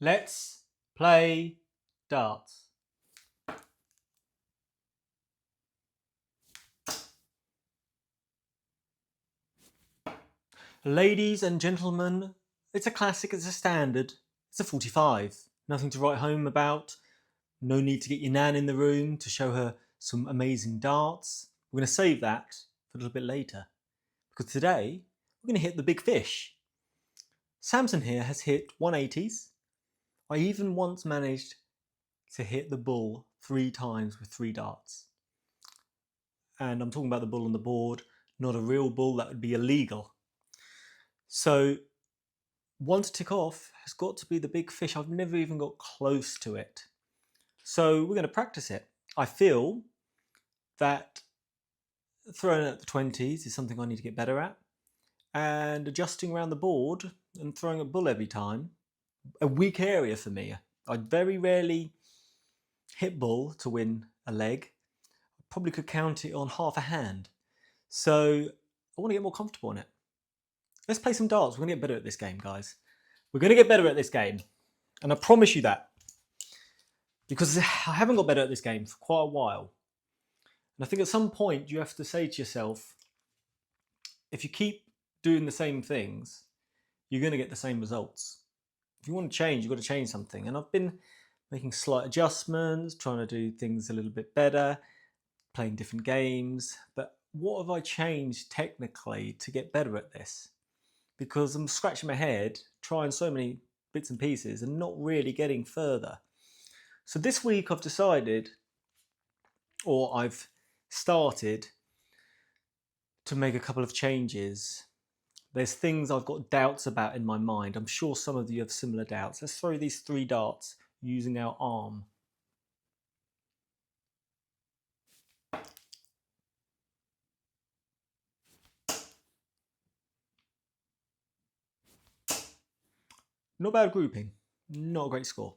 Let's play darts. Ladies and gentlemen, it's a classic, it's a standard, it's a 45. Nothing to write home about. No need to get your nan in the room to show her some amazing darts. We're going to save that for a little bit later. Because today, we're going to hit the big fish. Samson here has hit 180s. I even once managed to hit the bull 3 times with 3 darts. And I'm talking about the bull on the board, not a real bull, that would be illegal. So one to tick off has got to be the big fish. I've never even got close to it. So we're going to practice it. I feel that throwing at the 20s is something I need to get better at. And adjusting around the board and throwing a bull every time, a weak area for me. I very rarely hit bull to win a leg. I probably could count it on half a hand. So I want to get more comfortable in it. Let's play some darts. We're going to get better at this game, guys. We're going to get better at this game. And I promise you that. Because I haven't got better at this game for quite a while. And I think at some point you have to say to yourself, if you keep doing the same things, you're going to get the same results. If you want to change, you've got to change something. And I've been making slight adjustments, trying to do things a little bit better, playing different games. But what have I changed technically to get better at this? Because I'm scratching my head, trying so many bits and pieces and not really getting further. So this week I've decided, or I've started to make a couple of changes. There's things I've got doubts about in my mind. I'm sure some of you have similar doubts. Let's throw these 3 darts using our arm. Not bad grouping, not a great score.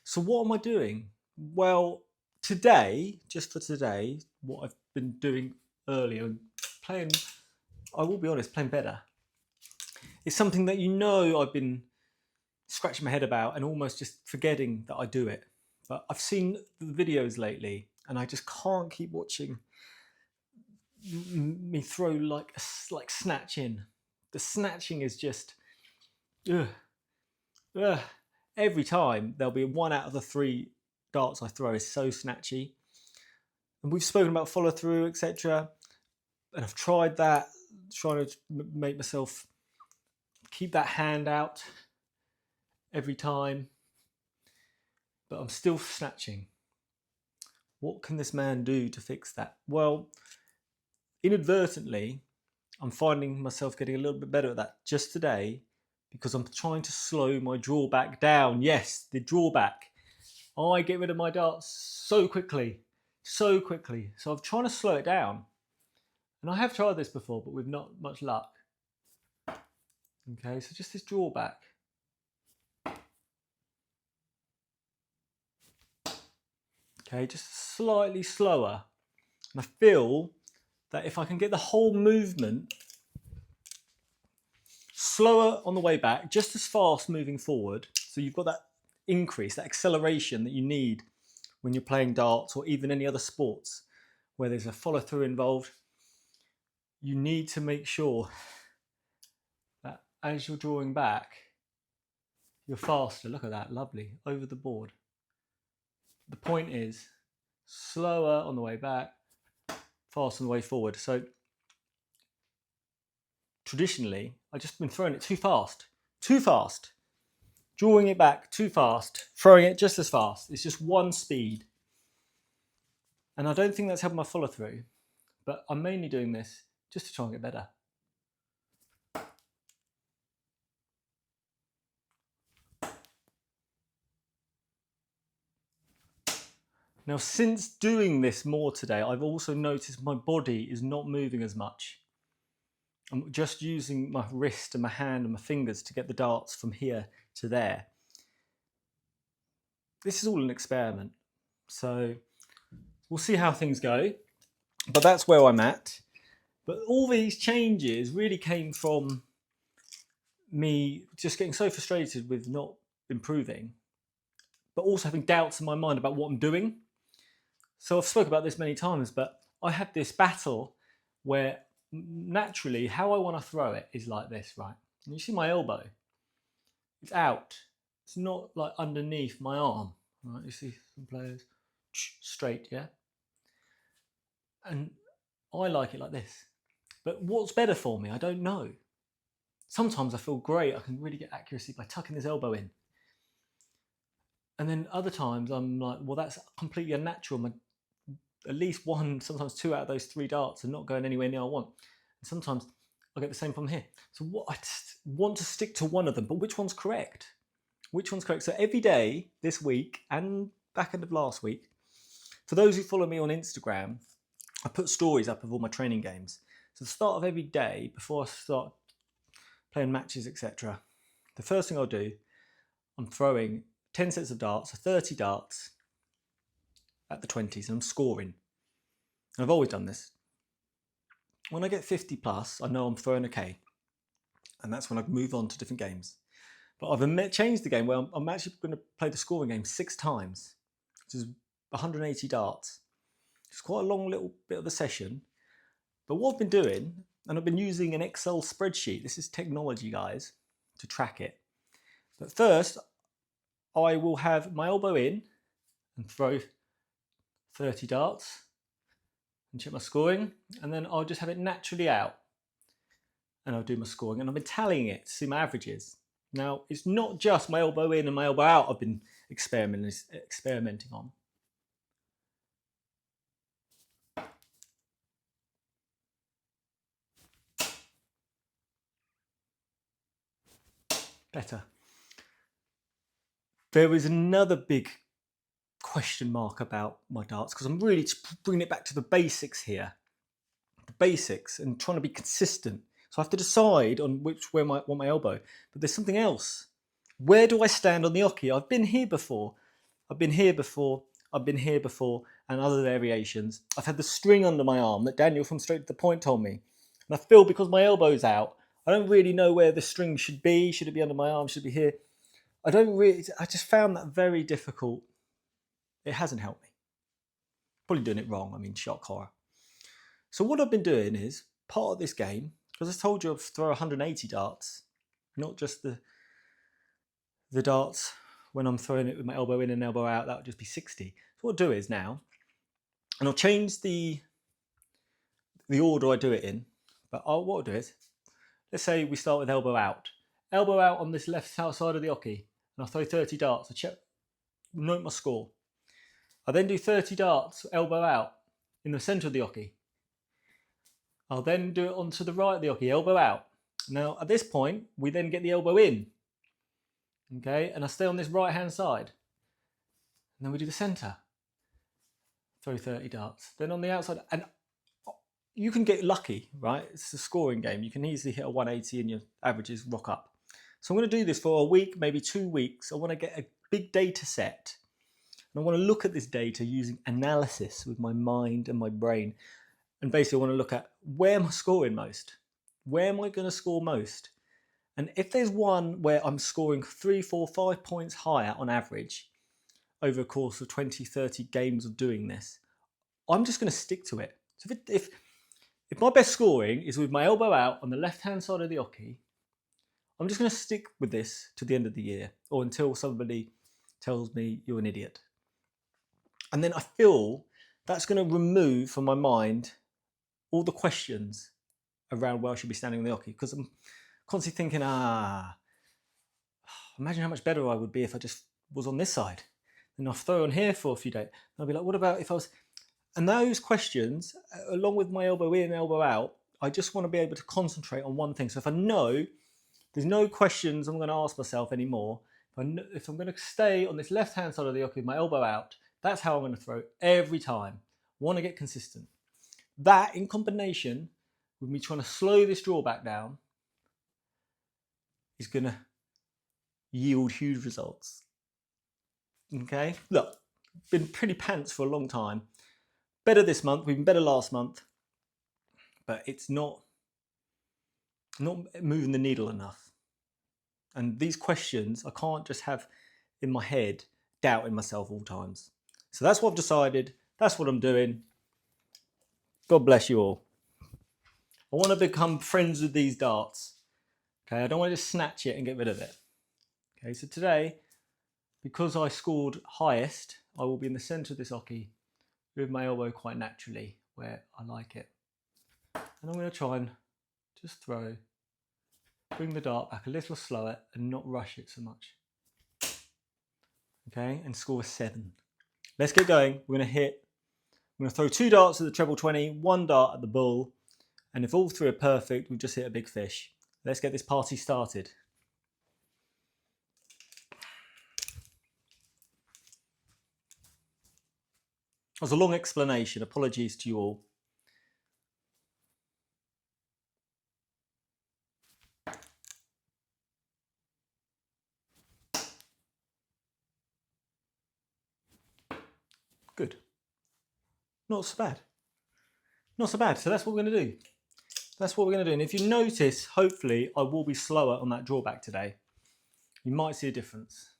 So what am I doing? Well, today, just for today, what I've been doing earlier, playing, I will be honest, playing better. It's something that I've been scratching my head about and almost just forgetting that I do it. But I've seen the videos lately and I just can't keep watching me throw like snatching. The snatching is just, every time there'll be 1 out of the 3 darts I throw is so snatchy. And we've spoken about follow through, etc. And I've tried that, trying to make myself keep that hand out every time, but I'm still snatching. What can this man do to fix that? Well, inadvertently, I'm finding myself getting a little bit better at that just today because I'm trying to slow my drawback down. Yes, the drawback. I get rid of my darts so quickly. So I'm trying to slow it down. And I have tried this before, but with not much luck. Okay, so just this drawback. Okay, just slightly slower. And I feel that if I can get the whole movement slower on the way back, just as fast moving forward, so you've got that increase, that acceleration that you need when you're playing darts or even any other sports where there's a follow through involved, you need to make sure that as you're drawing back, you're faster. Look at that, lovely, over the board. The point is slower on the way back, fast on the way forward. So traditionally, I've just been throwing it too fast, drawing it back too fast, throwing it just as fast. It's just one speed. And I don't think that's helped my follow through, but I'm mainly doing this just to try and get better. Now, since doing this more today, I've also noticed my body is not moving as much. I'm just using my wrist and my hand and my fingers to get the darts from here to there. This is all an experiment, so we'll see how things go, but that's where I'm at. But all these changes really came from me just getting so frustrated with not improving but also having doubts in my mind about what I'm doing. So I've spoken about this many times, but I had this battle where naturally how I want to throw it is like this, right? And you see my elbow, it's out. It's not like underneath my arm, right? You see some players straight, yeah? And I like it like this. But what's better for me? I don't know. Sometimes I feel great. I can really get accuracy by tucking this elbow in. And then other times I'm like, well, that's completely unnatural. At least one, sometimes two out of those 3 darts are not going anywhere near I want. And sometimes I get the same from here. So I just want to stick to one of them, but which one's correct? Which one's correct? So every day this week and back end of last week, for those who follow me on Instagram, I put stories up of all my training games. So the start of every day, before I start playing matches, etc., the first thing I'll do, I'm throwing 10 sets of darts, so 30 darts at the 20s, and I'm scoring. And I've always done this. When I get 50 plus, I know I'm throwing okay. And that's when I move on to different games. But I've changed the game where I'm actually going to play the scoring game 6 times, which is 180 darts. It's quite a long little bit of the session. But what I've been doing, and I've been using an Excel spreadsheet, this is technology, guys, to track it. But first, I will have my elbow in and throw 30 darts and check my scoring, and then I'll just have it naturally out and I'll do my scoring, and I've been tallying it to see my averages. Now, it's not just my elbow in and my elbow out I've been experimenting on. Better. There is another big question mark about my darts because I'm really bringing it back to the basics here. The basics and trying to be consistent. So I have to decide on where I want my elbow. But there's something else. Where do I stand on the oche? I've been here before. I've been here before. I've been here before, and other variations. I've had the string under my arm that Daniel from Straight to the Point told me. And I feel because my elbow's out, I don't really know where the string should be. Should it be under my arm? Should it be here? I just found that very difficult. It hasn't helped me. Probably doing it wrong. I mean, shock horror. So what I've been doing is, part of this game, because I told you I'd throw 180 darts, not just the darts when I'm throwing it with my elbow in and elbow out, that would just be 60. So what I'll do is now, and I'll change the order I do it in, but what I'll do is, let's say we start with elbow out. Elbow out on this left side of the oche, and I'll throw 30 darts. I check, note my score. I then do 30 darts, elbow out, in the centre of the oche. I'll then do it onto the right of the oche, elbow out. Now, at this point, we then get the elbow in. Okay, and I stay on this right-hand side. And then we do the centre. Throw 30 darts. Then on the outside, and you can get lucky, right? It's a scoring game. You can easily hit a 180 and your averages rock up. So I'm going to do this for a week, maybe 2 weeks. I want to get a big data set. And I want to look at this data using analysis with my mind and my brain. And basically I want to look at, where am I scoring most? Where am I going to score most? And if there's one where I'm scoring 3, 4, 5 points higher on average over a course of 20, 30 games of doing this, I'm just going to stick to it. So if my best scoring is with my elbow out on the left-hand side of the oche, I'm just going to stick with this to the end of the year, or until somebody tells me you're an idiot. And then I feel that's going to remove from my mind all the questions around where I should be standing on the oche, because I'm constantly thinking, imagine how much better I would be if I just was on this side. And I'll throw on here for a few days. And I'll be like, what about if I was... And those questions, along with my elbow in, elbow out, I just want to be able to concentrate on one thing. So if I know there's no questions I'm going to ask myself anymore, if I'm going to stay on this left-hand side of the oche with my elbow out, that's how I'm going to throw every time. I want to get consistent. That, in combination with me trying to slow this drawback down, is going to yield huge results. Okay, look, been pretty pants for a long time. Better this month, we've been better last month, but it's not moving the needle enough. And these questions, I can't just have in my head doubting myself all times. So that's what I've decided. That's what I'm doing. God bless you all. I want to become friends with these darts. Okay, I don't want to just snatch it and get rid of it. Okay, so today, because I scored highest, I will be in the centre of this hockey with my elbow quite naturally where I like it. And I'm going to try and just throw, bring the dart back a little slower and not rush it so much. Okay, and score a 7. Let's get going. We're going to throw 2 darts at the treble 20, 1 dart at the bull, and if all 3 are perfect, we've just hit a big fish. Let's get this party started. That was a long explanation. Apologies to you all. Good. Not so bad. Not so bad. So that's what we're going to do. That's what we're going to do. And if you notice, hopefully, I will be slower on that drawback today. You might see a difference.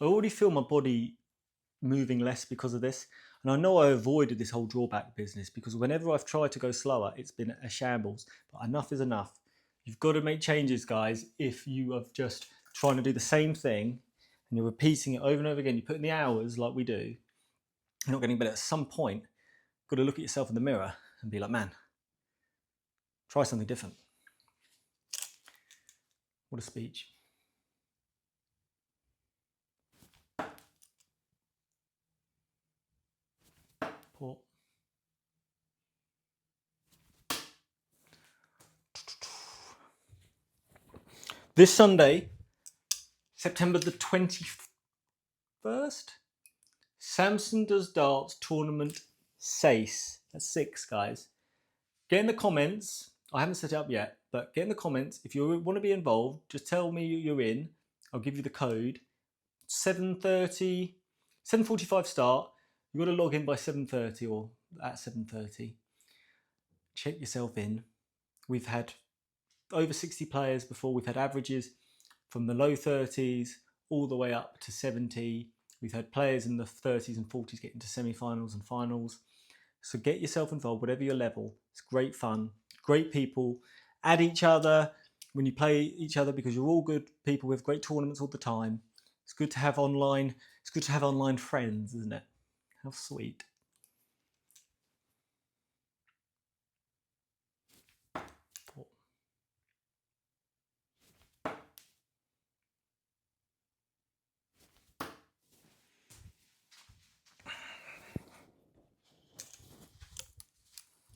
I already feel my body moving less because of this. And I know I avoided this whole drawback business because whenever I've tried to go slower, it's been a shambles. But enough is enough. You've got to make changes, guys, if you are just trying to do the same thing and you're repeating it over and over again. You put in the hours like we do, you're not getting better. At some point, you've got to look at yourself in the mirror and be like, man, try something different. What a speech. Port. This Sunday, September the 21st, Samson Does Darts Tournament 6. That's 6, guys. Get in the comments. I haven't set it up yet, but get in the comments. If you want to be involved, just tell me you're in. I'll give you the code. 7:45 start. You've got to log in by 7:30 or at 7:30. Check yourself in. We've had over 60 players before. We've had averages from the low 30s all the way up to 70. We've had players in the 30s and 40s get into semi-finals and finals. So get yourself involved, whatever your level. It's great fun, great people. Add each other when you play each other because you're all good people with great tournaments all the time. It's good to have online. It's good to have online friends, isn't it? How sweet.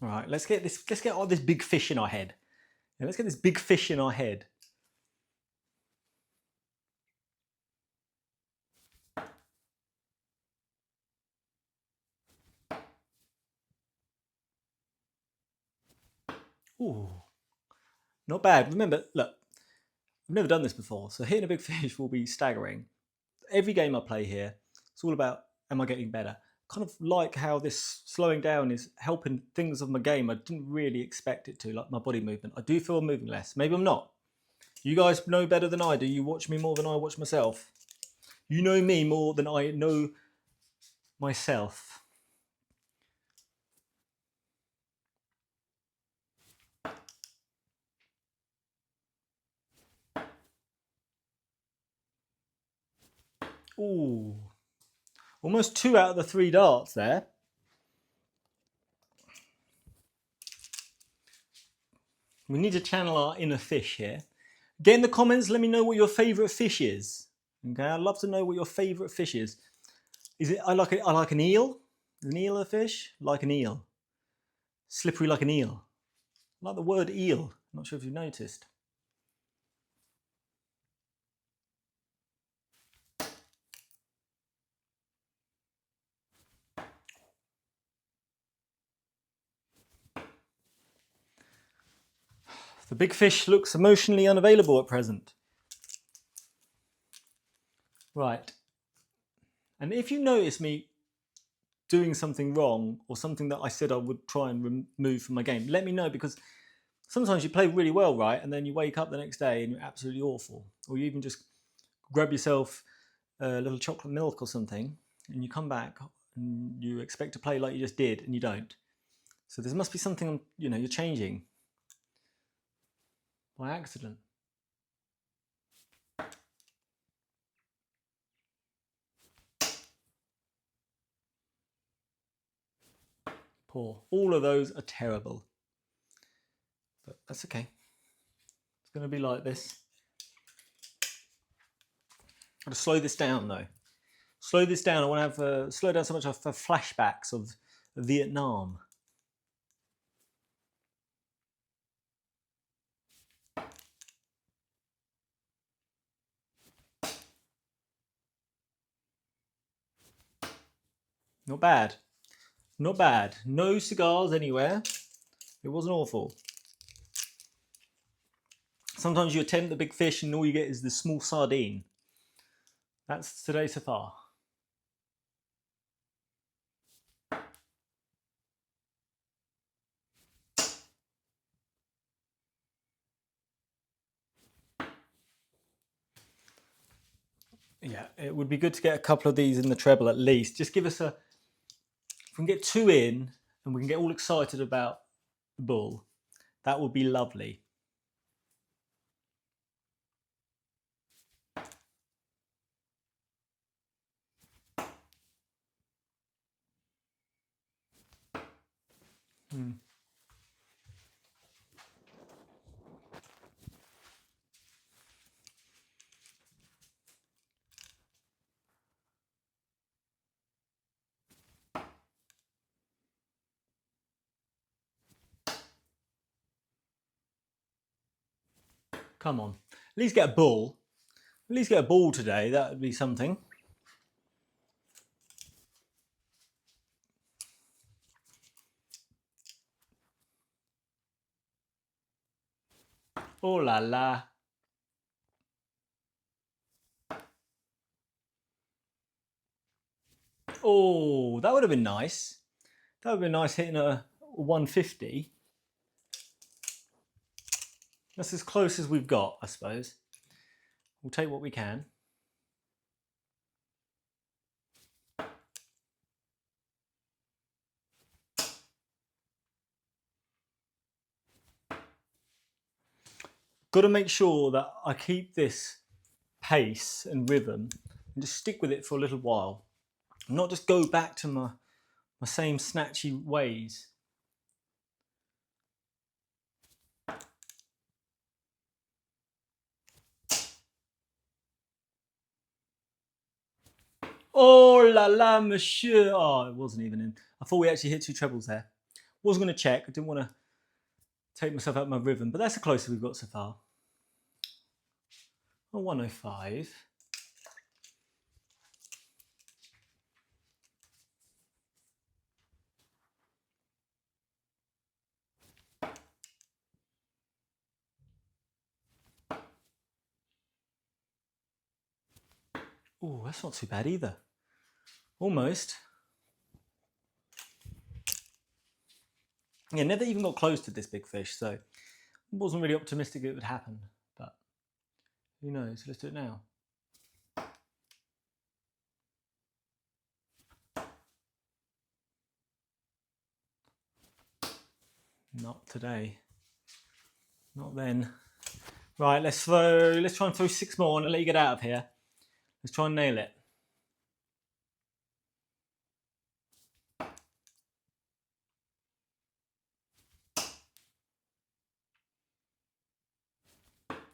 All right, let's get all this big fish in our head. Yeah, let's get this big fish in our head. Ooh, not bad. Remember, look, I've never done this before, so hitting a big fish will be staggering. Every game I play here, it's all about, am I getting better? Kind of like how this slowing down is helping things of my game I didn't really expect it to, like my body movement. I do feel I'm moving less. Maybe I'm not. You guys know better than I do. You watch me more than I watch myself. You know me more than I know myself. Ooh. Almost 2 out of the 3 darts there. We need to channel our inner fish here. Get in the comments, let me know what your favourite fish is. Okay, I'd love to know what your favourite fish is. Is it I like an eel? Is an eel a fish? Like an eel. Slippery like an eel. I like the word eel. I'm not sure if you've noticed. The big fish looks emotionally unavailable at present. Right. And if you notice me doing something wrong or something that I said I would try and remove from my game, let me know, because sometimes you play really well, right? And then you wake up the next day and you're absolutely awful. Or you even just grab yourself a little chocolate milk or something and you come back and you expect to play like you just did and you don't. So there must be something, you know, you're changing by accident. Poor. All of those are terrible. But that's okay. It's going to be like this. I've got to slow this down though. Slow this down. I want to have slow down so much I have flashbacks of Vietnam. Not bad. Not bad. No cigars anywhere. It wasn't awful. Sometimes you attempt the big fish and all you get is the small sardine. That's today so far. Yeah, it would be good to get a couple of these in the treble at least. Just give us a... If we can get 2 in and we can get all excited about the bull, that would be lovely. Come on. At least get a bull. At least get a ball today. That would be something. Oh la la. Oh, that would have been nice. That would have been nice hitting a 150. That's as close as we've got, I suppose. We'll take what we can. Got to make sure that I keep this pace and rhythm and just stick with it for a little while. Not just go back to my same snatchy ways. Oh la la, monsieur. Oh, it wasn't even in. I thought we actually hit 2 trebles there. Wasn't going to check. I didn't want to take myself out of my rhythm, but that's the closest we've got so far. Oh, 105. Oh, that's not too bad either. Almost. Yeah, never even got close to this big fish, so I wasn't really optimistic it would happen, but who knows? Let's do it now. Not today. Not then. Right, let's try and throw 6 more and let you get out of here. Let's try and nail it.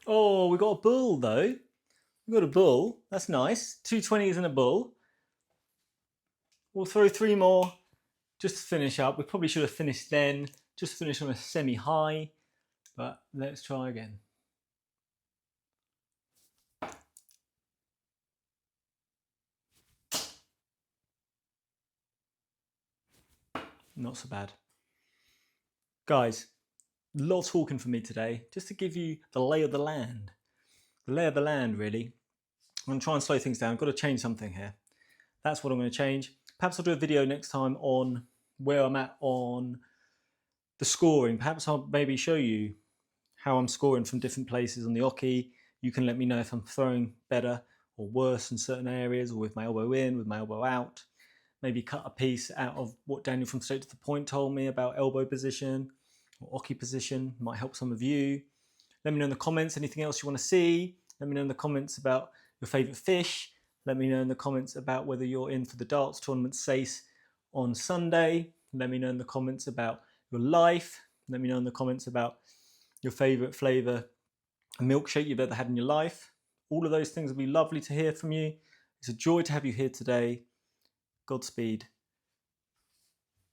Oh, we got a bull though. We got a bull. That's nice. 2 20s and a bull. We'll throw 3 more just to finish up. We probably should have finished then. Just finish on a semi-high. But let's try again. Not so bad. Guys, a lot of talking for me today, just to give you the lay of the land. The lay of the land, really. I'm going to try and slow things down. I've got to change something here. That's what I'm going to change. Perhaps I'll do a video next time on where I'm at on the scoring. Perhaps I'll maybe show you how I'm scoring from different places on the oche. You can let me know if I'm throwing better or worse in certain areas, or with my elbow in, with my elbow out. Maybe cut a piece out of what Daniel from Straight to the Point told me about elbow position or oche position. Might help some of you. Let me know in the comments anything else you want to see. Let me know in the comments about your favourite fish. Let me know in the comments about whether you're in for the darts tournament SACE on Sunday. Let me know in the comments about your life. Let me know in the comments about your favourite flavour milkshake you've ever had in your life. All of those things will be lovely to hear from you. It's a joy to have you here today. Godspeed.